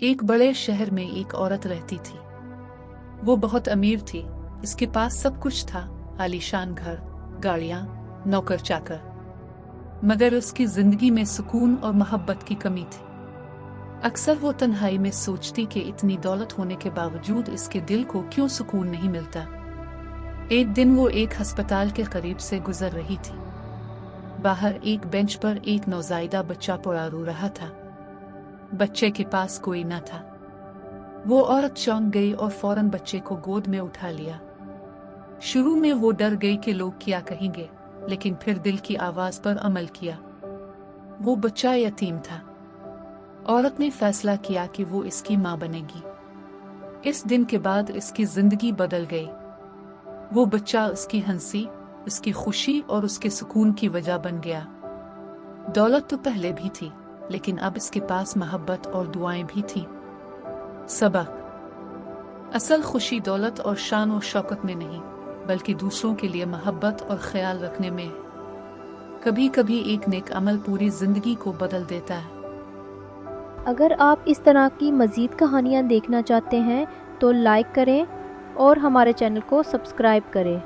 एक बड़े शहर में एक औरत रहती थी। वो बहुत अमीर थी, इसके पास सब कुछ था, आलीशान घर, गाड़ियां, नौकर चाकर। मगर उसकी जिंदगी में सुकून और मोहब्बत की कमी थी। अक्सर वो तन्हाई में सोचती कि इतनी दौलत होने के बावजूद इसके दिल को क्यों सुकून नहीं मिलता। एक दिन वो एक अस्पताल के करीब से गुजर रही थी। बाहर एक बेंच पर एक नौज़ायदा बच्चा पड़ा रो रहा था। बच्चे के पास कोई न था। वो औरत चौंक गई और फौरन बच्चे को गोद में उठा लिया। शुरू में वो डर गई कि लोग क्या कहेंगे, लेकिन फिर दिल की आवाज पर अमल किया। वो बच्चा यतीम था। औरत ने फैसला किया कि वो इसकी मां बनेगी। इस दिन के बाद इसकी जिंदगी बदल गई। वो बच्चा उसकी हंसी, उसकी खुशी और उसके सुकून की वजह बन गया। दौलत तो पहले भी थी, लेकिन अब इसके पास मोहब्बत और दुआएं भी थी। सबक: असल खुशी दौलत और शान और शौकत में नहीं, बल्कि दूसरों के लिए मोहब्बत और ख्याल रखने में है। कभी कभी एक नेक अमल पूरी जिंदगी को बदल देता है। अगर आप इस तरह की मज़ीद कहानियाँ देखना चाहते हैं तो लाइक करें और हमारे चैनल को सब्सक्राइब करें।